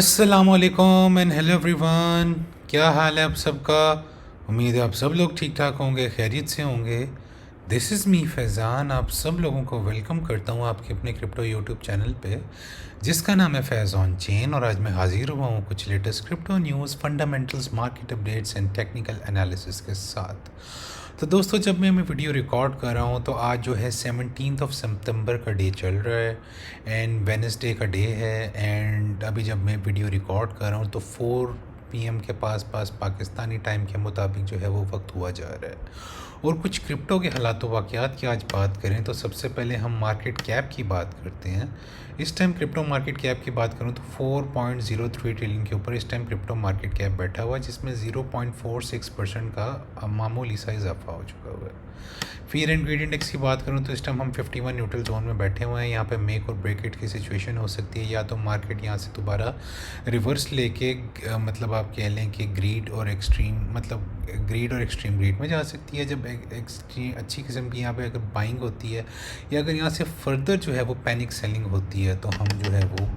अस्सलामुअलैकुम and hello everyone. क्या हाल है आप सबका। उम्मीद है आप सब लोग ठीक ठाक होंगे, खैरियत से होंगे। दिस इज़ मी फैज़ान, आप सब लोगों को वेलकम करता हूँ आपके अपने क्रिप्टो यूट्यूब चैनल पे, जिसका नाम है फैज़ ऑन चेन। और आज मैं हाजिर हुआ हूँ कुछ latest crypto news, fundamentals, market updates and technical analysis के साथ। तो दोस्तों, जब मैं वीडियो रिकॉर्ड कर रहा हूँ तो आज जो है 17 ऑफ सितंबर का डे चल रहा है एंड वेडनेसडे का डे है। एंड अभी जब मैं वीडियो रिकॉर्ड कर रहा हूँ तो 4 पीएम के पास पाकिस्तानी टाइम के मुताबिक जो है वो वक्त हुआ जा रहा है। और कुछ क्रिप्टो के हालात वाक़यात की आज बात करें तो सबसे पहले हम मार्केट कैप की बात करते हैं। इस टाइम क्रिप्टो मार्केट कैप की बात करूं तो 4.03 ट्रिलियन के ऊपर इस टाइम क्रिप्टो मार्केट कैप बैठा हुआ है, जिसमें 0.46% का मामूली सा इजाफा हो चुका हुआ है। फियर एंड ग्रीड इंडेक्स की बात करूं तो इस टाइम हम 51 न्यूट्रल जोन में बैठे हुए हैं। यहाँ पे मेक और ब्रेक इट की सिचुएशन हो सकती है, या तो मार्केट यहाँ से दोबारा रिवर्स लेके मतलब आप कह लें कि ग्रीड और एक्सट्रीम ग्रीड में जा सकती है। जब एक्सट्रीम अच्छी किस्म की यहाँ पे अगर बाइंग होती है, या अगर यहाँ से फर्दर जो है वो पैनिक सेलिंग होती है, तो हम जो है वो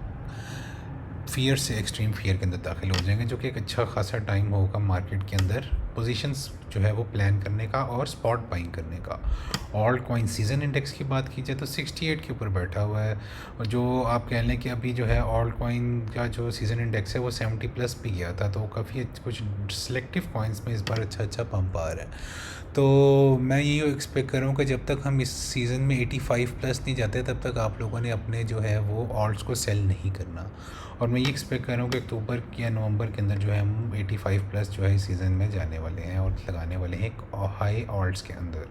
फियर से एक्सट्रीम फियर के अंदर दाखिल हो जाएंगे, जो कि एक अच्छा खासा टाइम होगा मार्केट के अंदर पोजीशंस जो है वो प्लान करने का और स्पॉट बाइंग करने का। ऑल्ट कॉइन सीजन इंडेक्स की बात की जाए तो 68 के ऊपर बैठा हुआ है, और जो आप कह लें कि अभी जो है ऑल्ट कॉइन का जो सीजन इंडेक्स है वो 70 प्लस भी गया था। तो काफ़ी कुछ सिलेक्टिव कॉइन्स में इस बार अच्छा पंप आ रहा है। तो मैं यही एक्सपेक्ट कर रहा हूँ कि जब तक हम इस सीज़न में 85 प्लस नहीं जाते तब तक आप लोगों ने अपने जो है वो ऑल्ट्स को सेल नहीं करना। और मैं ये एक्सपेक्ट कर रहा हूँ कि अक्टूबर या नवंबर के अंदर जो है हम 85 प्लस जो है इस सीज़न में जाने वाले हैं और लगाने वाले हैं एक हाई ऑल्ट्स के अंदर।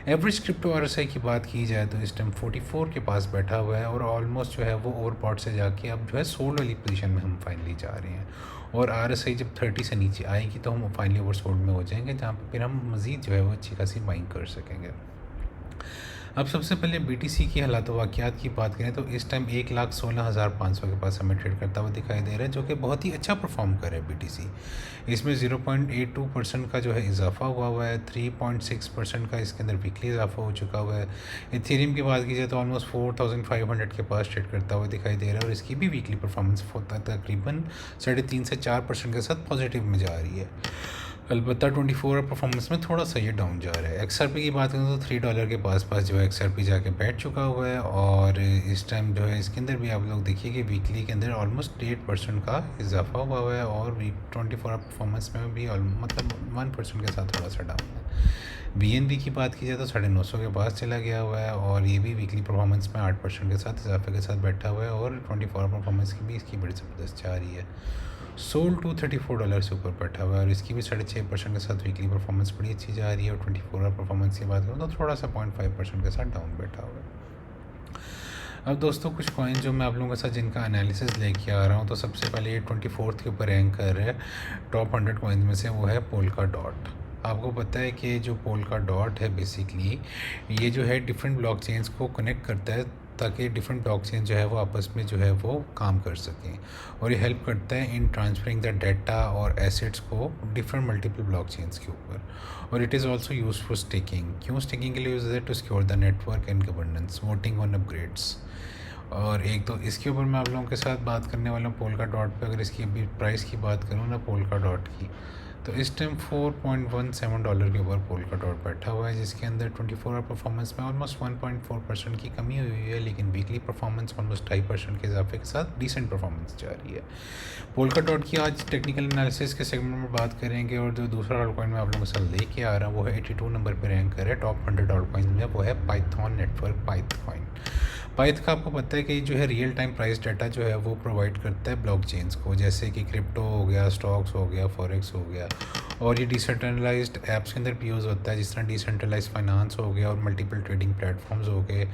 एवरेज क्रिप्टो आरएसआई की बात की जाए तो इस टाइम 44 के पास बैठा हुआ है, और ऑलमोस्ट जो है वो ओवरबॉट से जाके अब जो है सोल्ड वाली पोजीशन में हम फाइनली जा रहे हैं। और आरएसआई जब 30 से नीचे आएगी तो हम फाइनली ओवर सोल्ड में हो जाएंगे, जहाँ पर फिर हम मज़ीद जो है वो अच्छी खासी बाइंग कर सकेंगे। अब सबसे पहले बीटीसी की हालात वाक़यात की बात करें तो इस टाइम 1,16,500 के पास हमें ट्रेड करता हुआ दिखाई दे रहा है, जो कि बहुत ही अच्छा परफॉर्म कर रहा है बीटीसी। इसमें 0.82% का जो है इजाफा हुआ है, 3.6% का इसके अंदर वीकली इजाफा हो चुका हुआ है। इथेरियम की बात की जाए तो ऑलमोस्ट 4,500 के पास ट्रेड करता हुआ दिखाई दे रहा है, और इसकी भी वीकली परफॉर्मेंस तकरीबन 3.5 से 4% के साथ पॉजिटिव में जा रही है। अलबत्ता 24 आवर परफॉर्मेंस में थोड़ा सा ये डाउन जा रहा है। एक्सआरपी की बात करें तो $3 के पास जो है एक्सआरपी जाके बैठ चुका हुआ है, और इस टाइम जो है इसके अंदर भी आप लोग देखिए कि वीकली के अंदर ऑलमोस्ट 8% का इजाफा हुआ है, और 24 आवर परफॉर्मेंस में भी मतलब 1% के साथ थोड़ा सा डाउन है। BNB की बात की जाए तो 950 के पास चला गया हुआ है, और ये भी वीकली परफॉर्मेंस में 8% के साथ इजाफे के साथ बैठा हुआ है, और 24 आवर परफॉर्मेंस की भी इसकी बड़ी ज़बरदस्त जा रही है। सोल $234 से ऊपर बैठा हुआ है, और इसकी भी 6.5% के साथ वीकली परफॉर्मेंस बड़ी अच्छी जा रही है। और 24 आवर परफॉर्मेंस की बात करूँ तो थोड़ा सा 0.5% के साथ डाउन बैठा हुआ है। अब दोस्तों, कुछ कॉइन जो मैं आप लोगों के साथ जिनका एनालिसिस लेके आ रहा हूँ, तो सबसे पहले ये 24 के ऊपर रैंक कर रहा है टॉप 100 कॉइन्स में से, वो है पोल्का डॉट। आपको पता है कि जो पोल्का डॉट है बेसिकली ये जो है डिफरेंट ब्लॉकचेन्स को कनेक्ट करता है, ताकि डिफरेंट ब्लॉकचेन जो है वो आपस में जो है वो काम कर सकें, और ये हेल्प करता है इन ट्रांसफरिंग द डाटा और एसेट्स को डिफरेंट मल्टीपल ब्लॉकचेन्स के ऊपर। और it is also use for staking. क्यों स्टेकिंग के लिए यूज है? To secure the network and governance, voting on upgrades. और एक तो इसके ऊपर मैं आप लोगों के साथ बात करने वाला हूँ पोल्का डॉट पे। अगर इसकी अभी प्राइस की बात करूँ ना पोल्का डॉट की, तो इस टाइम $4.17 के ऊपर पोल्का डॉट बैठा हुआ है, जिसके अंदर 24 आवर परफॉर्मेंस में ऑलमोस्ट 1.4% की कमी हुई है, लेकिन वीकली परफॉर्मेंस ऑलमोस्ट 2.5% के इजाफे के साथ डिसेंट परफॉर्मेंस जा रही है। पोल्का डॉट की आज टेक्निकल एनालिसिस के सेगमेंट में बात करेंगे, और जो दूसरा ऑल्ट कॉइन मैं आप लोगों के साथ लेके आ रहा हूँ वो है 82 नंबर पर रैंक कर है टॉप 100 ऑल्ट कॉइन में, वो है पाइथन नेटवर्क पाइथकॉइन। पाइथ का आपको पता है कि जो है रियल टाइम प्राइस डाटा जो है वो प्रोवाइड करता है ब्लॉकचेन्स को, जैसे कि क्रिप्टो हो गया, स्टॉक्स हो गया, फॉरेक्स हो गया। और ये डिसेंट्रलाइज्ड ऐप्स के अंदर भी यूज़ होता है, जिस तरह डिसेंट्रलाइज फाइनेंस हो गया और मल्टीपल ट्रेडिंग प्लेटफॉर्म्स हो गए,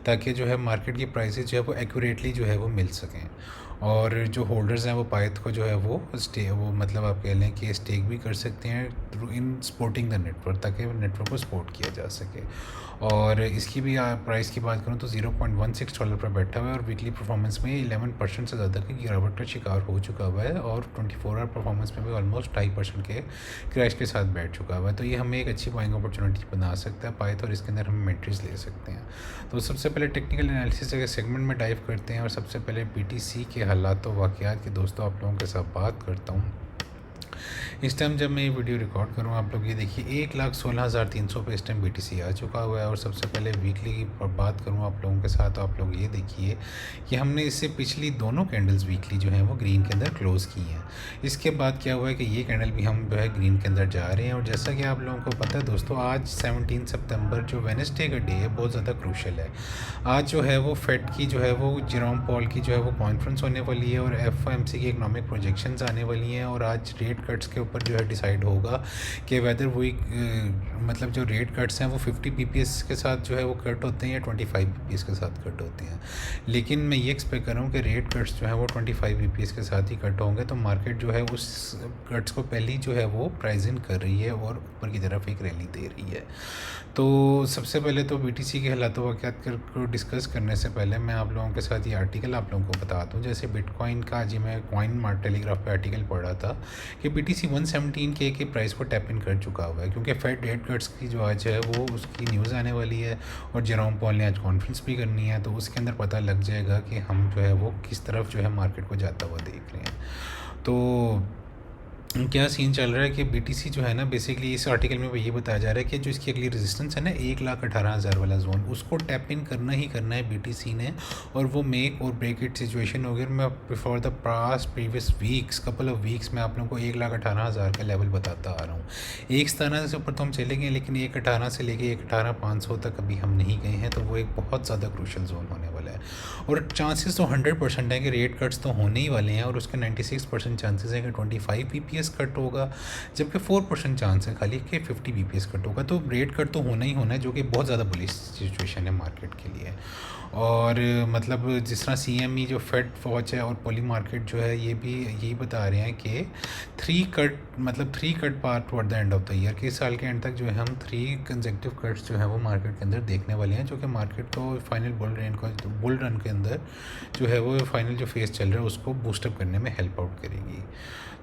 ताकि जो है मार्केट की प्राइसेस जो है वो एक्यूरेटली जो है वो मिल सकें। और जो होल्डर्स हैं वो पाइथ को जो है वो मतलब आप कह लें कि स्टेक भी कर सकते हैं through in supporting the network, ताकि नेटवर्क को सपोर्ट किया जा सके। और इसकी भी प्राइस की बात करूँ तो $0.16 पर बैठा हुआ है, और वीकली परफॉर्मेंस में 11% से ज़्यादा की गिरावट का शिकार हो चुका हुआ है, और 24 आवर परफॉर्मेंस में भी ऑलमोस्ट 2.5% के क्रैश के साथ बैठ चुका हुआ है। तो ये हमें एक अच्छी बाइंग अपॉर्चुनिटी बना सकता है पाइथ, और इसके अंदर हम एंट्रीज ले सकते हैं। तो सबसे पहले टेक्निकल एनालिसिस के सेगमेंट में डाइव करते हैं, और सबसे पहले BTC के हालात व वाक़यात की दोस्तों आप लोगों के साथ बात करता हूँ। इस टाइम जब मैं ये वीडियो रिकॉर्ड करूँ, आप लोग ये देखिए 1,16,300 पे इस टाइम BTC आ चुका हुआ है। और सबसे पहले वीकली की बात करूँ आप लोगों के साथ, तो आप लोग ये देखिए कि हमने इससे पिछली दोनों कैंडल्स वीकली जो हैं वो ग्रीन के अंदर क्लोज़ की हैं। इसके बाद क्या हुआ है कि ये कैंडल भी हम जो है ग्रीन के अंदर जा रहे हैं। और जैसा कि आप लोगों को पता है दोस्तों, आज 17 सितंबर जो वेडनेसडे का डे है बहुत ज़्यादा क्रूशल है। आज जो है वो फेड की जो है वो जेरोम पॉल की जो है वो कॉन्फ्रेंस होने वाली है और FOMC की इकोनॉमिक प्रोजेक्शंस आने वाली हैं। और आज रेट कट्स के ऊपर जो है डिसाइड होगा कि वेदर वही मतलब जो रेट कट्स हैं वो 50 BPS के साथ जो है वो कट होते हैं या 25 BPS के साथ कट होते हैं। लेकिन मैं ये एक्सपेक्ट कर रहा हूँ कि रेट कट्स जो है वो 25 BPS के साथ ही कट होंगे। तो मार्केट जो है उस कट्स को पहले जो है वो प्राइस इन कर रही है और ऊपर की तरफ एक रैली दे रही है। तो सबसे पहले तो BTC के हालात वाक़यात को डिस्कस करने से पहले मैं आप लोगों के साथ ये आर्टिकल आप लोगों को बताता हूँ। जैसे बिटकॉइन का आज मैं कॉइन मार्ट टेलीग्राफ पे आर्टिकल पढ़ा था कि BTC 117K के प्राइस को टैप इन कर चुका हुआ है, क्योंकि फेड रेट कट्स की जो आज है वो उसकी न्यूज़ आने वाली है और जेरोम पॉल ने आज कॉन्फ्रेंस भी करनी है। तो उसके अंदर पता लग जाएगा कि हम जो है वो किस तरफ जो है मार्केट को जाता हुआ देख रहे हैं। तो क्या सीन चल रहा है कि BTC जो है ना, बेसिकली इस आर्टिकल में ये बताया जा रहा है कि जो इसकी अगली रेजिस्टेंस है ना 1,18,000 वाला जोन, उसको टैप इन करना ही करना है BTC ने। और वो मेक और ब्रेक इट सिचुएशन होगी। और मैं before the previous weeks couple of weeks में आप लोगों को 1,18,000 का लेवल बताता आ रहा हूँ। 1,17 से ऊपर तो हम चले गए, लेकिन 1,18 से लेके 1,18,500 तक अभी हम नहीं गए हैं। तो वो एक बहुत ज़्यादा क्रूशल जोन होने वाला है। और चांसेस तो 100% है कि रेट कट्स तो होने ही वाले हैं। और उसके 96% चांसेस है कि 25 BPS कट होगा, जबकि 4% चांस है खाली कि 50 BPS कट होगा। तो रेट कट तो होना ही होना है, जो कि बहुत ज़्यादा बुलिश सिचुएशन है मार्केट के लिए। और मतलब जिस तरह CME जो फेड वॉच है और पॉली मार्केट जो है ये भी यही बता रहे हैं कि 3 cut part toward the end of the year, कि इस साल के एंड तक जो है हम 3 कंसेक्यूटिव कट्स जो है वो मार्केट के अंदर देखने वाले हैं, जो कि मार्केट को फाइनल बुल रन के अंदर जो है वो फाइनल जो फेज चल रहा है उसको बूस्टअप करने में हेल्प आउट करेगी।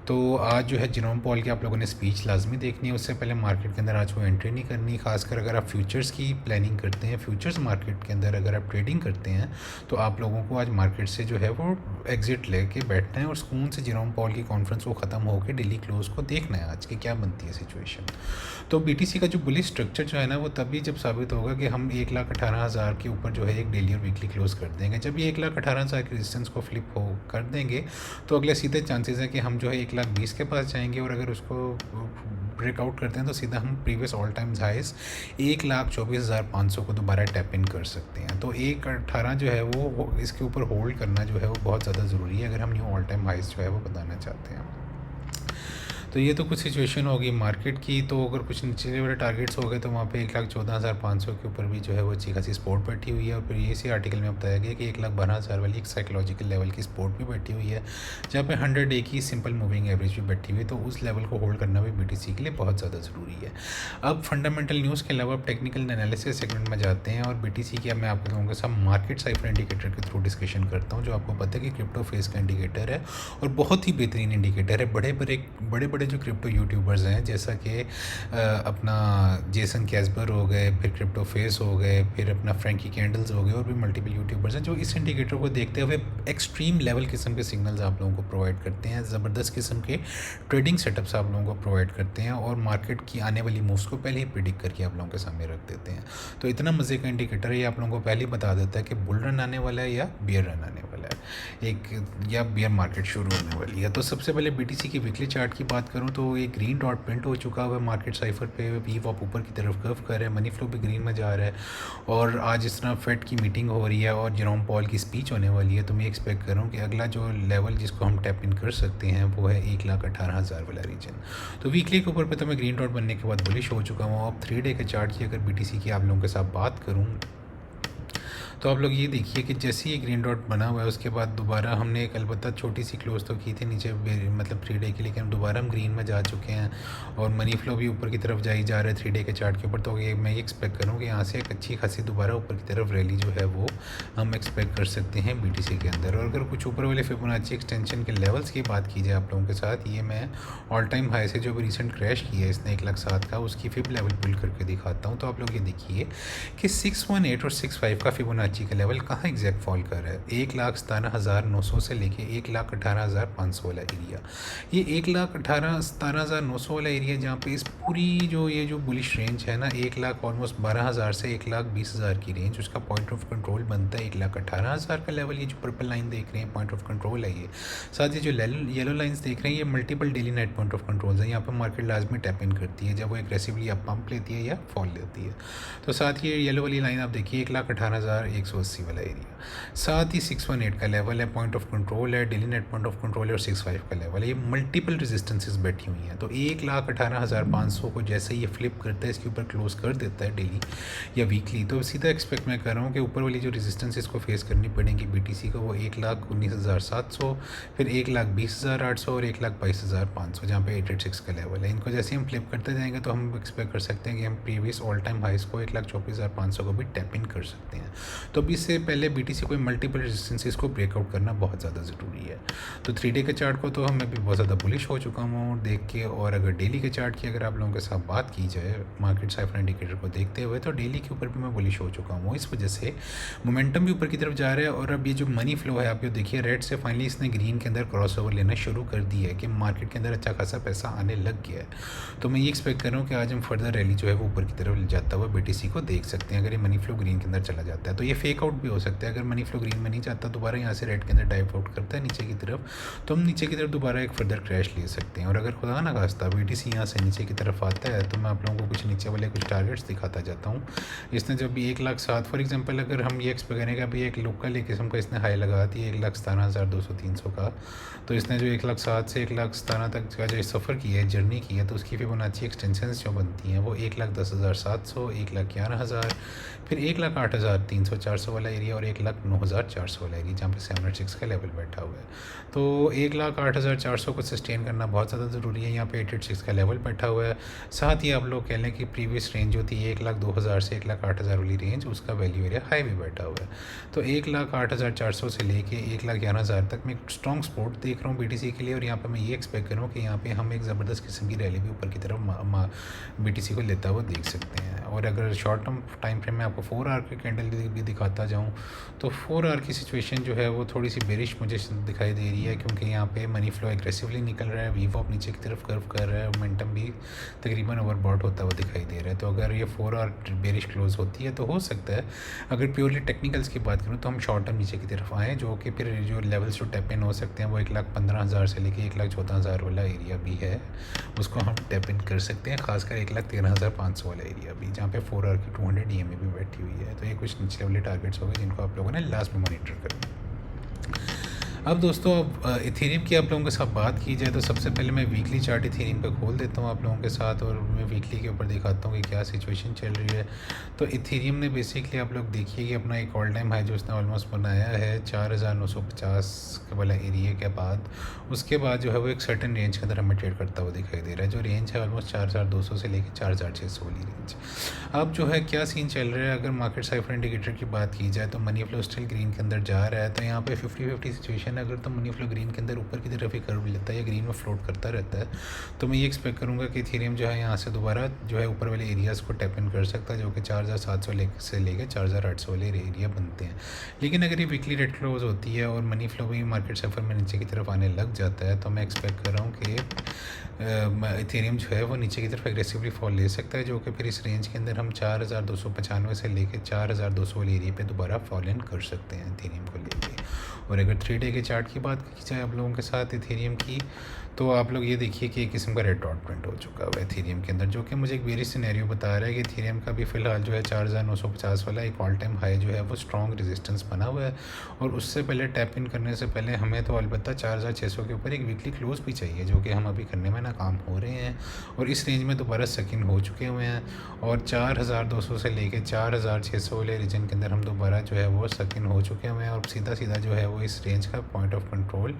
तो आज जो है जेरोम पॉल की आप लोगों ने स्पीच लाजमी देखनी है। उससे पहले मार्केट के अंदर आज वो एंट्री नहीं करनी। खासकर अगर आप फ्यूचर्स की प्लानिंग करते हैं, फ्यूचर्स मार्केट के अंदर अगर आप ट्रेडिंग करते हैं, तो आप लोगों को आज मार्केट से जो है वो एग्जिट लेके बैठना है और सुकून से जेरोम पॉल की कॉन्फ्रेंस को ख़त्म होकर डेली क्लोज को देखना है आज की क्या बनती है सिचुएशन। तो BTC का जो बुलिश स्ट्रक्चर जो है ना वो तभी जब साबित होगा कि हम 1,18,000 के ऊपर जो है एक डेली और वीकली क्लोज कर देंगे। जब ये 1,18,000 की रेजिस्टेंस को फ्लिप हो कर देंगे तो अगले सीधे चांसेस है कि हम जो है 1,20,000 के पास जाएंगे। और अगर उसको ब्रेकआउट करते हैं तो सीधा हम प्रीवियस ऑल टाइम हाइस 1,24,500 को दोबारा टैप इन कर सकते हैं। तो 1,18 जो है वो इसके ऊपर होल्ड करना जो है वो बहुत ज़्यादा ज़रूरी है अगर हम न्यू ऑल टाइम हाइस जो है वो बताना चाहते हैं। तो ये तो कुछ सिचुएशन होगी मार्केट की। तो अगर कुछ नीचे वाले टारगेट्स हो गए तो वहाँ पे 1,14,500 के ऊपर भी जो है वो अच्छी खासी सपोर्ट बैठी हुई है। और फिर ये इसी आर्टिकल में बताया गया कि 1,12,000 वाली एक साइकोलॉजिकल लेवल की सपोर्ट भी बैठी हुई है, जहाँ पे 100 डे की सिंपल मूविंग एवरेज भी बैठी हुई है। तो उस लेवल को होल्ड करना भी BTC के लिए बहुत ज़्यादा ज़रूरी है। अब फंडामेंटल न्यूज़ के अलावा अब टेक्निकल एनालिसिस सेगमेंट में जाते हैं। और BTC की अब मैं आप लोगों के साथ मार्केट साइफर इंडिकेटर के थ्रू डिस्कशन करता हूँ, जो आपको पता है कि क्रिप्टो फेस का इंडिकेटर है और बहुत ही बेहतरीन इंडिकेटर है। बड़े बड़े जो क्रिप्टो यूट्यूबर्स हैं, जैसा कि अपना जेसन कैस्पर हो गए, फिर क्रिप्टो फेस हो गए, फिर अपना फ्रैंकी कैंडल्स हो गए, और भी मल्टीपल यूट्यूबर्स हैं जो इस इंडिकेटर को देखते हुए एक्सट्रीम लेवल किस्म के सिग्नल्स आप लोगों को प्रोवाइड करते हैं, ज़बरदस्त किस्म के ट्रेडिंग सेटअप्स आप लोगों को प्रोवाइड करते हैं और मार्केट की आने वाली मूव्स को पहले ही प्रिडिक्ट करके आप लोगों के सामने रख देते हैं। तो इतना मज़े का इंडिकेटर है, ये आप लोगों को पहले ही बता देता है कि बुल रन आने वाला है या बियर रन आने वाला है, या बियर मार्केट शुरू होने वाली है। तो सबसे पहले BTC की वीकली चार्ट की बात करूँ तो एक ग्रीन डॉट प्रिंट हो चुका हुआ है मार्केट साइफर पे। VWAP ऊपर की तरफ कर्व कर रहा है, मनी फ्लो भी ग्रीन में जा रहा है। और आज इस तरह फेड की मीटिंग हो रही है और जेरोम पॉल की स्पीच होने वाली है, तो मैं एक्सपेक्ट कर रहा हूँ कि अगला जो लेवल जिसको हम टैप इन कर सकते हैं वो है 1,18,000 वाला रीजन। तो वीकली के ऊपर पे तो मैं ग्रीन डॉट बनने के बाद बुलिश हो चुका हूँ। अब 3 डे के चार्ट की अगर BTC की आप लोगों के साथ बात करूँ तो आप लोग ये देखिए कि जैसे ही ग्रीन डॉट बना हुआ है उसके बाद दोबारा हमने एक अलबत्ता छोटी सी क्लोज तो की थी नीचे मतलब 3 डे की, लेकिन दोबारा हम ग्रीन में जा चुके हैं और मनी फ्लो भी ऊपर की तरफ जाई जा रहा है 3 डे के चार्ट के ऊपर। तो ये मैं ये एक्सपेक्ट करूँ कि यहाँ से एक अच्छी खासी दोबारा ऊपर की तरफ रैली जो है वो हम एक्सपेक्ट कर सकते हैं BTC के अंदर। और अगर कुछ ऊपर वाले फिबोनाची एक्सटेंशन के लेवल्स की बात की जाए आप लोगों के साथ, ये मैं ऑल टाइम हाई से जो भी रिसेंट क्रैश किया है इसने 1,07,000 का, उसकी फिब लेवल बिल्ड करके दिखाता हूँ। तो आप लोग ये देखिए कि 618 और 65 का फिबोनाची फिबोनाची का लेवल कहाँ एग्जैक्ट फॉल कर रहा है, 1,17,900 से लेके 1,18,500 वाला एरिया। ये 1,18,17,900 वाला एरिया जहाँ पे इस पूरी ये जो बुलिश रेंज है ना, 1,00,000 ऑलमोस्ट 12,000 से 1,20,000 की रेंज, उसका पॉइंट ऑफ कंट्रोल बनता है 1,18,000 का लेवल। ये जो पर्पल लाइन देख रहे हैं पॉइंट ऑफ कंट्रोल है ये। साथ ही जो येलो लाइंस देख रहे हैं ये multiple daily net point of control है। यहाँ पर मार्केट लाजमी टैप इन करती है जब वो एग्रेसिवली या पंप लेती है या फॉल लेती है। तो साथ ही येलो वाली लाइन आप देखिए 1,18,180 वाला एरिया। साथ ही 618 का लेवल है, पॉइंट ऑफ कंट्रोल है, daily net point of control है, और 65 का लेवल है। ये मल्टीपल रेजिस्टेंसेस बैठी हुई हैं। तो 1,18,500 को जैसे ये फ्लिप करता है, इसके ऊपर क्लोज कर देता है डेली या वीकली, तो सीधा एक्सपेक्ट मैं कर रहा हूँ कि ऊपर वाली जो रेजिस्टेंस इसको फेस करनी पड़ेंगी BTC को, वो 1,19,700, फिर 1,20,800 और 1,22,500, जहाँ पे 886 का लेवल है। इनको जैसे हम फ्लिप करते जाएंगे तो हम एक्सपेक्ट कर सकते हैं कि हम प्रीवियस ऑल टाइम हाइस को 1,24,500 को भी टैप इन कर सकते हैं। तो अभी इससे पहले BTC को मल्टीपल रेजिस्टेंसेस को ब्रेकआउट करना बहुत ज़्यादा ज़रूरी है। तो 3 डे के चार्ट को तो मैं भी बहुत ज़्यादा बुलिश हो चुका हूँ देख के। और अगर डेली के चार्ट की अगर आप लोगों के साथ बात की जाए मार्केट साइफर इंडिकेटर को देखते हुए, तो डेली के ऊपर भी मैं बुलिश हो चुका हूँ। इस वजह से मोमेंटम भी ऊपर की तरफ जा रहा है। और अब ये जो मनी फ्लो है आप ये देखिए, रेड से फाइनली इसने ग्रीन के अंदर क्रॉस ओवर लेना शुरू कर दिया है कि मार्केट के अंदर अच्छा खासा पैसा आने लग गया है। तो मैं ये एक्सपेक्ट कर रहा हूँ कि आज हम फर्दर रैली जो है वो ऊपर की तरफ जाता हुआ BTC को देख सकते हैं। अगर ये मनी फ्लो ग्रीन के अंदर चला जाता है तो ये फेक आउट भी हो सकता है। अगर मनी फ्लो ग्रीन में नहीं जाता, दोबारा यहाँ से रेड के अंदर डाइव आउट करता है नीचे की तरफ, तो हम नीचे की तरफ दोबारा एक फर्दर क्रैश ले सकते हैं। और अगर खुदा ना खास्ता BTC यहाँ से नीचे की तरफ आता है, तो मैं आप लोगों को कुछ नीचे वाले कुछ टारगेट्स दिखाता जाता हूँ। इसने जब भी 1,07,000 फॉर एग्जांपल, अगर हम ये एक्सपेक्ट करें कि अभी एक लोकल एक किस्म का इसने हाई लगा दी है 1,17,200-300 का, तो इसने जो 1,07,000 से 1,17,000 तक का जो सफ़र किया है, जर्नी की है, तो उसकी फिबोनाची एक्सटेंशंस जो बनती हैं वो 1,10,700, 1,11,000, फिर 1,08,300 400 वाला एरिया, और 1,09,400 वाला एरिया जहाँ पे 706 का लेवल बैठा हुआ है। तो 1,08,400 को सस्टेन करना बहुत ज़्यादा ज़रूरी है। यहाँ पे 886 का लेवल बैठा हुआ है। साथ ही आप लोग कह लें कि प्रीवियस रेंज जो थी 1,02,000 से 1,08,000 वाली रेंज, उसका वैल्यू एरिया हाई भी बैठा हुआ है। तो 1,08,400 से लेके 1,11,000 तक मैं एक स्ट्रॉन्ग सपोर्ट देख रहा हूँ BTC के लिए। और यहाँ पे मैं ये एक्सपेक्ट कर रहा हूँ कि यहाँ पे हम एक ज़बरदस्त किस्म की रैली भी ऊपर की तरफ BTC को लेता हुआ देख सकते हैं। और अगर शॉर्ट टर्म टाइम फ्रेम में आपको 4 आवर की कैंडल भी दिखाता जाऊँ, तो 4 आवर की सिचुएशन जो है वो थोड़ी सी बेरिश मुझे दिखाई दे रही है, क्योंकि यहाँ पे मनी फ्लो एग्रेसिवली निकल रहा है, वीवॉप नीचे की तरफ कर्व कर रहा है, और मोमेंटम भी तकरीबन ओवरबॉट होता हुआ दिखाई दे रहा है। तो अगर ये 4 आवर बेरिश क्लोज होती है तो हो सकता है, अगर प्योरली टेक्निकल्स की बात करूँ, तो हम शॉर्ट टर्म नीचे की तरफ आएँ, जो कि फिर जो लेवल्स जो टैप इन हो सकते हैं वो 1,15,000 से लेके 1,14,000 वाला एरिया भी है, उसको हम टैप इन कर सकते हैं। खासकर 1,13,500 वाला एरिया भी, जहाँ पे 4 आवर की 200 EMA भी बैठी हुई है। तो ये कुछ नीचे वाले टारगेट्स हो गए जिनको आप लोगों ने लास्ट में मॉनिटर करना। अब दोस्तों, अब इथेरियम की आप लोगों के साथ बात की जाए, तो सबसे पहले मैं वीकली चार्ट इथेरियम पे खोल देता हूँ आप लोगों के साथ, और मैं वीकली के ऊपर दिखाता हूँ कि क्या सिचुएशन चल रही है। तो इथेरियम ने बेसिकली आप लोग देखिए कि अपना एक ऑल टाइम हाई जो उसने ऑलमोस्ट बनाया है 4,950 वाला एरिया के बाद, उसके बाद जो है वो एक सर्टन रेंज के अंदर हमें ट्रेड करता हुआ दिखाई दे रहा है। जो रेंज है ऑलमोस्ट 4,200 से लेकर 4,600 वाली रेंज। अब जो है क्या सीन चल रहा है, अगर मार्केट साइफर इंडिकेटर की बात की जाए, तो मनी फ्लो स्टिल ग्रीन के अंदर जा रहा है। तो यहाँ पे 50-50 सिचुएशन, अगर तो मनी फ्लो ग्रीन के अंदर ऊपर की तरफ ही कर्व लेता है या ग्रीन में फ्लोट करता रहता है, तो मैं ये एक्सपेक्ट करूँगा कि इथेरियम जो है यहाँ से दोबारा जो है ऊपर वाले एरियाज़ को टैप इन कर सकता है, जो कि 4,700 से लेकर 4,800 वाले एरिया बनते हैं। लेकिन अगर ये वीकली रेड क्लोज होती है और मनी फ्लो भी मार्केट साइफर में नीचे की तरफ आने लग जाता है, तो मैं एक्सपेक्ट कर रहा हूँ कि इथेरियम जो है वो नीचे की तरफ एग्रेसिवली फॉल ले सकता है, जो कि फिर इस रेंज के अंदर हम 4,295 से लेकर 4,200 वाले एरिया पे दोबारा फॉल इन कर सकते हैं इथेरियम को लेके। और अगर 3 डे के चार्ट की बात की जाए आप लोगों के साथ इथेरियम की, तो आप लोग ये देखिए कि एक किस्म का रेड डॉट प्रिंट हो चुका हुआ है इथेरियम के अंदर, जो कि मुझे एक बेरिश सिनेरियो बता रहा है कि इथेरियम का भी फ़िलहाल जो है 4,950 वाला एक ऑल टाइम हाई जो है वो स्ट्रॉन्ग रेजिस्टेंस बना हुआ है। और उससे पहले टैप इन करने से पहले हमें तो अलबत्ता 4,600 के ऊपर एक वीकली क्लोज भी चाहिए, जो कि हम अभी करने में नाकाम हो रहे हैं। और इस रेंज में दोबारा सकिन हो चुके हुए हैं, और 4,200 से लेकर 4,600 वाले रीजन के अंदर हम दोबारा जो है वो सकिन हो चुके हुए हैं। और सीधा सीधा जो है वो इस रेंज का पॉइंट ऑफ कंट्रोल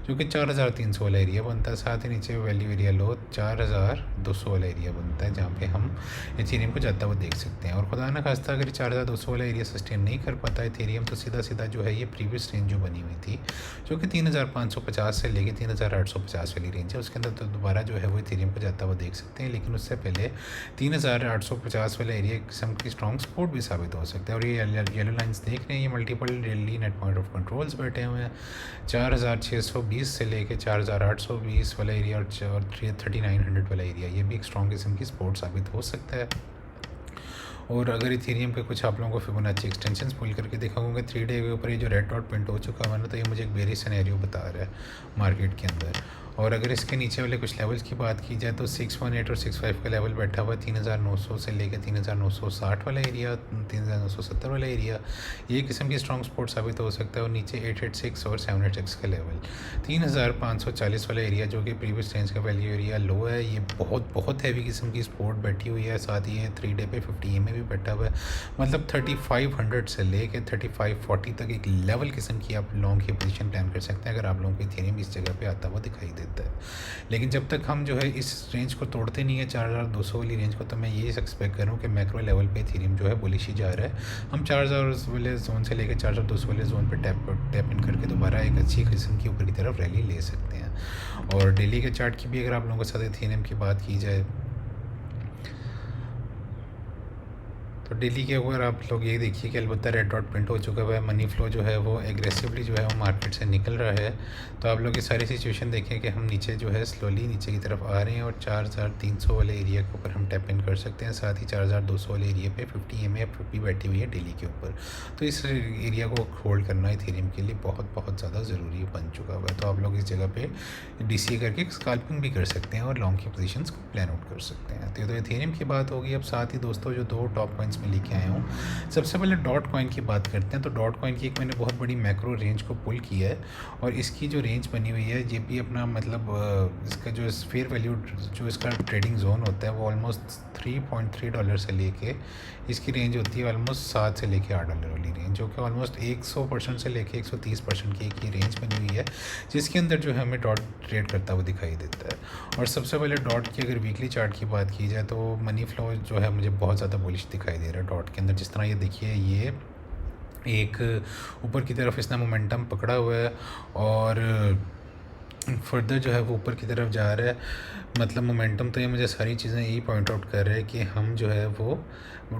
जो कि 4,300 वाला एरिया बनता बनता है, साथ ही नीचे वैल्यू एरिया लो 4200 वाला एरिया बनता है, जहाँ पे हम इथेरियम को जाता हुआ देख सकते हैं। और खुदा न खास्ता अगर 4200 वाला एरिया सस्टेन नहीं कर पाता इथेरियम, तो सीधा सीधा जो है ये प्रीवियस रेंज जो बनी हुई थी, जो कि 3550 से लेके 3850 वाली रेंज है, उसके अंदर तो दोबारा जो है वो इथेरियम को जाता हुआ देख सकते हैं। लेकिन उससे पहले 3850 वाला एरिया किस्म की स्ट्रॉन्ग सपोर्ट भी साबित हो सकता है। और ये येलो लाइंस देख रहे हैं, ये multiple daily net point of controls बैठे हुए हैं। 4620 से लेके 4820 वाला एरिया और 3900 वाला एरिया, ये भी एक स्ट्रॉन्ग किस्म की सपोर्ट साबित हो सकता है। और अगर इथेरियम के कुछ आप लोगों को फिबोनाची एक्सटेंशंस पुल करके दिखाऊंगा 3 डे के ऊपर, ये जो रेड डॉट प्रिंट हो चुका है ना, तो ये मुझे एक बेरिश सिनेरियो बता रहा है मार्केट के अंदर। और अगर इसके नीचे वाले कुछ लेवल्स की बात की जाए तो 618 और 65 का लेवल बैठा हुआ है, 3900 से लेकर 3960 वाला एरिया, 3970 वाला एरिया, ये किस्म की स्ट्रॉन्ग सपोर्ट साबित हो सकता है। और नीचे 886 और 786 का लेवल, 3540 वाला एरिया जो कि प्रीवियस रेंज का वैल्यू एरिया लो है, ये बहुत हैवी किस्म की सपोर्ट बैठी हुई है। साथ ही ये 3 डे पे 50 में भी बैठा हुआ है, मतलब 3500 से लेकर 3540 तक एक लेवल किस्म की आप लॉन्ग की पोजीशन प्लान कर सकते हैं, अगर आप लोगों को इथेरियम इस जगह पे आता हुआ दिखाई देता है। लेकिन जब तक हम जो है इस रेंज को तोड़ते नहीं है 4200 वाली रेंज को, तो मैं ये एक्सपेक्ट कर रहा हूँ कि मैक्रो लेवल पे इथेरियम जो है बुलिश ही जा रहा है। हम 4000 वाले जोन से लेकर 4200 वाले जोन पे टैप इन करके दोबारा एक अच्छी किस्म की ऊपर की तरफ रैली ले सकते हैं। और डेली के चार्ट की भी अगर आप लोगों के साथ इथेरियम की बात की जाए, तो डेली के ऊपर आप लोग ये देखिए कि अलबत्ता रेड डॉट प्रिंट हो चुका है, मनी फ्लो जो है वो एग्रेसिवली जो है वो मार्केट से निकल रहा है। तो आप लोग ये सारी सिचुएशन देखें कि हम नीचे जो है स्लोली नीचे की तरफ आ रहे हैं, और 4300 वाले एरिया के ऊपर हम टैप इन कर सकते हैं। साथ ही 4200 वाले एरिया पे 50 MA भी बैठी हुई है डेली के ऊपर। तो इस एरिया को होल्ड करना इथेरियम के लिए बहुत ज़्यादा ज़रूरी बन चुका हुआ है। तो आप लोग इस जगह पर DCA करके स्कैल्पिंग भी कर सकते हैं और लॉन्ग की पोजिशन को प्लान आउट कर सकते हैं। तो इथेरियम की बात होगी। अब साथ ही दोस्तों जो 2 टॉप पॉइंट्स में लेके आया हूँ, सबसे पहले डॉट कॉइन की बात करते हैं। तो डॉट कॉइन की एक मैंने बहुत बड़ी मैक्रो रेंज को पुल किया है, और इसकी जो रेंज बनी हुई है ये भी अपना मतलब इसका जो फेयर वैल्यू जो इसका ट्रेडिंग जोन होता है वो ऑलमोस्ट $3.3 से लेके इसकी रेंज होती है ऑलमोस्ट 7 से लेके $8 वाली रेंज, जो कि ऑलमोस्ट 100% से लेके 130% की एक ये रेंज बनी हुई है, जिसके अंदर जो है हमें डॉट ट्रेड करता हुआ दिखाई देता है। और सबसे पहले डॉट की अगर वीकली चार्ट की बात की जाए तो मनी फ्लो जो है मुझे बहुत ज़्यादा बुलिश दिखाई दे रहा है डॉट के अंदर। जिस तरह ये देखिए, ये एक ऊपर की तरफ इसने मोमेंटम पकड़ा हुआ है और फर्दर जो है वो ऊपर की तरफ जा रहा है, मतलब मोमेंटम। तो ये मुझे सारी चीज़ें यही पॉइंट आउट कर रहे हैं कि हम जो है वो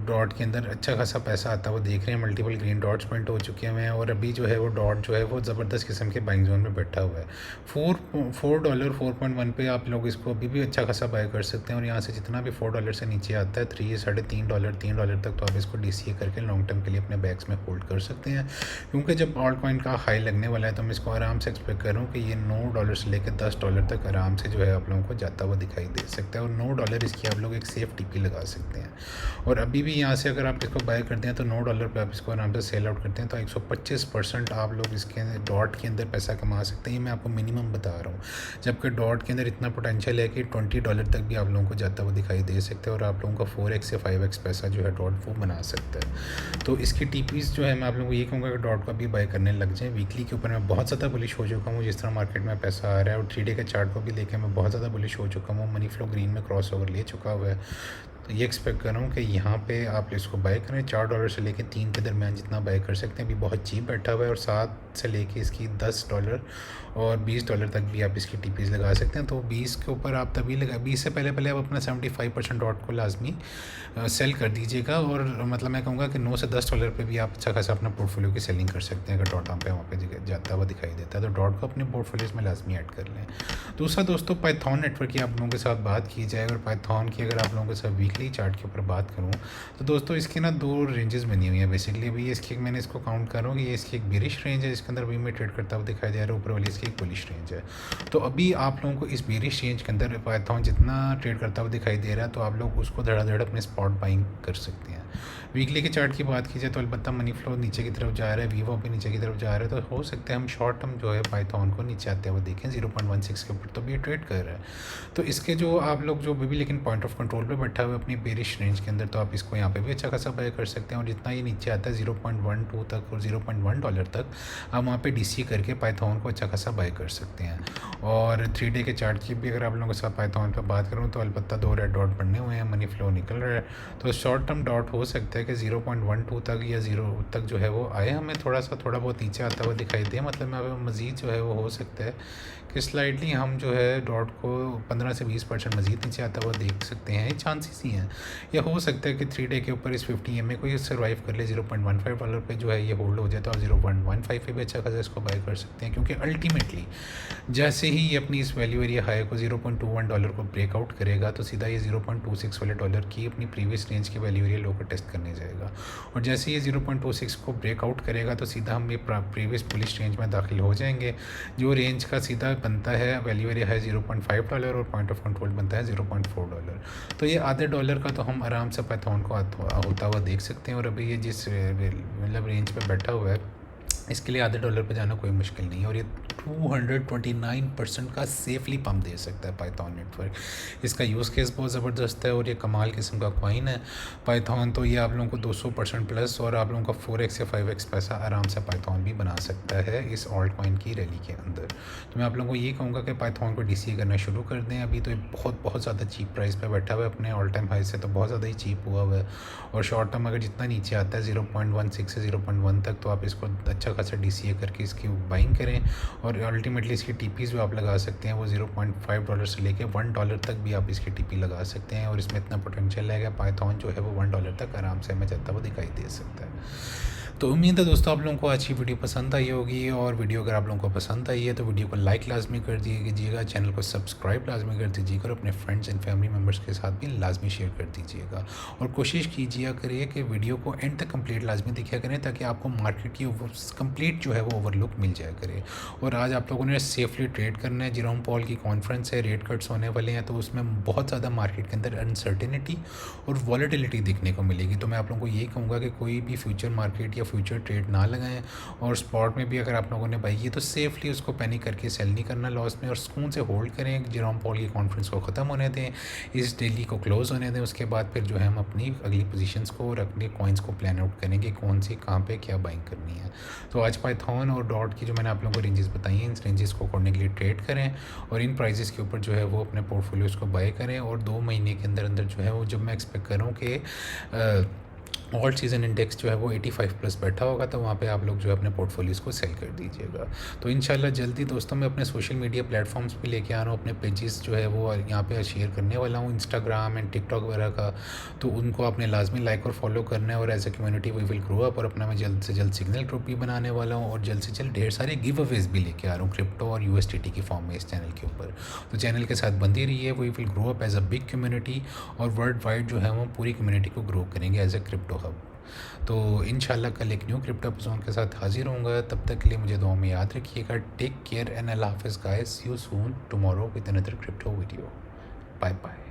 डॉट के अंदर अच्छा खासा पैसा आता हुआ देख रहे हैं। मल्टीपल ग्रीन डॉट्स पॉइंट हो चुके हुए हैं, और अभी जो है वो डॉट जो है वो ज़बरदस्त किस्म के बाइंग जोन में बैठा हुआ है। $4 4.1 पे आप लोग इसको अभी भी अच्छा खासा बाय कर सकते हैं। और यहाँ से जितना भी $4 से नीचे आता है, $3.5 तक, तो आप इसको DCA करके लॉन्ग टर्म के लिए अपने बैग्स में होल्ड कर सकते हैं। क्योंकि जब ऑल्ट कॉइन का हाई लगने वाला है तो मैं इसको आराम से एक्सपेक्ट कर रहा हूँ कि ये $9 से लेकर $10 तक आराम से जो है आप लोगों को जाता हुआ दिखाई दे सकता है। और $9 इसकी आप लोग एक सेफ TP लगा सकते हैं। और अभी भी यहाँ से अगर आप इसको बाय करते हैं तो $9 पे आप इसको आराम से सेल आउट करते हैं तो 125% आप लोग इसके डॉट के अंदर पैसा कमा सकते हैं। ये मैं आपको मिनिमम बता रहा हूँ, जबकि डॉट के अंदर इतना पोटेंशियल है कि $20 तक भी आप लोगों को जाता हुआ दिखाई दे सकता है, और आप लोगों का 4x से 5x पैसा जो है डॉट वो बना सकता है। तो इसकी TPs जो है मैं आप लोगों को ये कहूँगा कि डॉट को भी बाय करने लग जाएँ। वीकली के ऊपर मैं बहुत ज़्यादा बुलिश हो चुका हूँ, जिस तरह मार्केट में पैसा आ रहा है। और 3 डे के चार्ट को भी लेकर मैं बहुत ज़्यादा बुलिश हो चुका हूँ। मनी फ्लो ग्रीन में क्रॉस ओवर ले चुका हुआ है। तो ये एक्सपेक्ट कर रहा हूँ कि यहाँ पे आप इसको बाय करें। $4 से लेके 3 के दरमियान जितना बाय कर सकते हैं, अभी बहुत चीप बैठा हुआ है। और 7 से लेके इसकी $10 और $20 तक भी आप इसकी TPs लगा सकते हैं। तो 20 के ऊपर आप तभी लगा, 20 से पहले आप अपना 75% डॉट को लाजमी सेल कर दीजिएगा। और मतलब मैं कहूँगा कि $9 से $10 पे भी आप अच्छा खासा अपना पोर्टफोलियो की सेलिंग कर सकते हैं, अगर डॉट वहाँ पे जाता हुआ दिखाई देता है तो डॉट को अपने पोर्टफोलियोज में लाजमी ऐड कर लें। दूसरा दोस्तों, पाइथन नेटवर्क की आप लोगों के साथ बात की जाए, और पाइथन की अगर आप लोगों के साथ वीकली चार्ट के ऊपर बात करूँ तो दोस्तों इसकी ना 2 रेंजेस बनी हुई हैं बेसिकली। अभी इसकी मैंने इसको काउंट कर रहा हूँ कि ये इसकी एक बेरिश रेंज है, इसके अंदर अभी मैं ट्रेड करता हुआ दिखाई दे रहा है। ऊपर वाली इसकी एक बुलिश रेंज है। तो अभी आप लोगों को इस बेरिश रेंज के अंदर पाइथन जितना ट्रेड करता हुआ दिखाई दे रहा है, तो आप लोग उसको धड़ाधड़ अपने स्पॉट बाइंग कर सकते हैं। वीकली के चार्ट की बात की जाए तो अलबत्ता मनी फ्लो नीचे की तरफ जा रहा है, वीवो भी नीचे की तरफ जा रहा है, तो हो सकता है हम शॉर्ट टर्म जो है पाइथन को नीचे आते हुए देखें 0.16 के ऊपर, तो भी ये ट्रेड कर रहा है। तो इसके जो आप लोग जो भी लेकिन पॉइंट ऑफ कंट्रोल पे बैठा हुआ है अपनी बेरिश रेंज के अंदर, तो आप इसको यहाँ पे भी अच्छा खासा बाय कर सकते हैं। और जितना ये नीचे आता है 0.12 तक और $0.1 तक, आप वहाँ पे डीसी करके पाइथन को अच्छा खासा बाय कर सकते हैं। और 3 डे के चार्ट की भी अगर आप लोगों के साथ पाइथन पर बात करूँ तो अलबत्ता 2 रेड डॉट बनने हुए हैं, मनी फ्लो निकल रहा है। तो शॉर्ट टर्म डॉट हो सकता है कि 0.12 तक या 0 तक जो है वो आए, हमें थोड़ा बहुत नीचे आता हुआ दिखाई दे, मतलब यहाँ पे मज़ीद जो है वो हो सकता है कि स्लाइडली हम जो है डॉट को 15 से 20% मज़ीद नीचे आता हुआ देख सकते हैं। ये चांसेस ही हैं। या हो सकता है कि 3 डे के ऊपर इस 50 EMA को ये सर्वाइव कर ले, $0.15 पे जो है ये होल्ड हो जाए, तो आप 0.15 पे भी अच्छा खासा इसको बाय कर सकते हैं। क्योंकि अल्टीमेटली जैसे ही ये अपनी इस वैल्यू एरिया हाई को $0.21 को ब्रेकआउट करेगा, तो सीधा ये 0.26 वाले डॉलर की अपनी प्रीवियस रेंज की वैल्यू एरिया लो को टेस्ट करने जाएगा। और जैसे ये 0.26 को ब्रेकआउट करेगा, तो सीधा हम ये प्रीवियस पुलिस रेंज में दाखिल हो जाएंगे, जो रेंज का सीधा बनता है वैल्यू एरिया है $0.5 और पॉइंट ऑफ कंट्रोल बनता है $0.4। तो ये आधे डॉलर का तो हम आराम से पाइथन को होता हुआ देख सकते हैं। और अभी ये जिस मतलब रेंज पे बैठा हुआ है, इसके लिए आधे डॉलर पे जाना कोई मुश्किल नहीं है। और ये 229% का सेफली पम्प दे सकता है पाइथन नेटवर्क। इसका यूज़ केस बहुत ज़बरदस्त है और ये कमाल किस्म का कॉइन है पाइथन। तो ये आप लोगों को 200% प्लस और आप लोगों का 4x या 5x पैसा आराम से पाइथन भी बना सकता है इस ऑल्ट कॉइन की रैली के अंदर। तो मैं आप लोगों को ये कहूँगा कि पाइथन को डीसी करना शुरू कर दें। अभी तो ये बहुत ज़्यादा चीप प्राइस पर बैठा हुआ है, अपने ऑल टाइम हाई से तो बहुत ज़्यादा ही चीप हुआ है। और शॉर्ट टर्म अगर जितना नीचे आता है 0.16 से 0.1 तक, तो आप इसको अच्छा खासा DCA करके इसकी बाइंग करें। और अल्टीमेटली इसकी टीपीज़ भी आप लगा सकते हैं, वो $0.5 से लेके $1 तक भी आप इसकी टीपी लगा सकते हैं। और इसमें इतना पोटेंशियल है कि पाइथन जो है वो $1 तक आराम से हमें चलता हुआ दिखाई दे सकता है। तो उम्मीद है दोस्तों आप लोगों को आज की वीडियो पसंद आई होगी। और वीडियो अगर आप लोगों को पसंद आई है तो वीडियो को लाइक लाजमी कर दीजिएगा, चैनल को सब्सक्राइब लाजमी कर दीजिएगा और अपने फ्रेंड्स एंड फैमिली मेम्बर्स के साथ भी लाजमी शेयर कर दीजिएगा। और कोशिश कीजिए करिए कि वीडियो को एंड तक कंप्लीट लाजमी देखा करें, ताकि आपको मार्केट की कंप्लीट जो है वो ओवरलुक मिल जाया करे। और आज आप लोगों ने सेफली ट्रेड करना है। जेरोम पॉल की कॉन्फ्रेंस है, रेट कट्स होने वाले हैं, तो उसमें बहुत ज़्यादा मार्केट के अंदर अनसर्टेनिटी और वॉलेटिलिटी देखने को मिलेगी। तो मैं आप लोगों को ये कहूँगा कि कोई भी फ्यूचर मार्केट या फ्यूचर ट्रेड ना लगाएं। और स्पॉट में भी अगर आप लोगों ने बाई की तो सेफली उसको पैनिक करके सेल नहीं करना लॉस में, और सुकून से होल्ड करें। जेरोम पॉल की कॉन्फ्रेंस को ख़त्म होने दें, इस डेली को क्लोज़ होने दें, उसके बाद फिर जो है हम अपनी अगली पोजीशंस को और अपने कॉइन्स को प्लान आउट करेंगे कौन सी कहाँ पे क्या बाइंग करनी है। तो आज पाइथन और डॉट की जो मैंने आप लोगों को रेंजेस बताई हैं, इन रेंजेस को अकॉर्डिंगली ट्रेड करें और इन प्राइजेस के ऊपर जो है वो अपने पोर्टफोलियोज़ को बाय करें। और 2 महीने के अंदर अंदर जो है वो, जब मैं एक्सपेक्ट करूँ कि ऑल्ट सीजन इंडेक्स जो है वो 85 प्लस बैठा होगा, तो वहाँ पे आप लोग जो है अपने पोर्टफोलियोज़ को सेल कर दीजिएगा। तो इंशाल्लाह जल्दी दोस्तों मैं अपने सोशल मीडिया प्लेटफॉर्म्स पे लेके आ रहा हूँ, अपने पेजेस जो है वो यहाँ पे शेयर करने वाला हूँ, इंस्टाग्राम एंड टिकटॉक वगैरह का। तो उनको आपने लाजमी लाइक और फॉलो करना है। और as a community we will grow up. और अपना मैं जल्द से जल्द सिग्नल ग्रुप भी बनाने वाला हूँ और जल्द से जल्द ढेर सारे गिव अवेज भी लेके आ रहा हूँ क्रिप्टो और USDT की फॉर्म में इस चैनल के ऊपर। तो चैनल के साथ बंदी रही है, we will grow up as a big community और वर्ल्ड वाइड जो है वो पूरी कम्युनिटी को ग्रो करेंगे एज ए क्रिप्टो हब। तो इंशाल्लाह कल एक न्यू क्रिप्टो एपिसोड के साथ हाजिर होऊंगा। तब तक के लिए मुझे दुआ में याद रखिएगा। टेक केयर एंड अल्लाह हाफिज़ guys, see you soon tomorrow with another crypto video. Bye bye.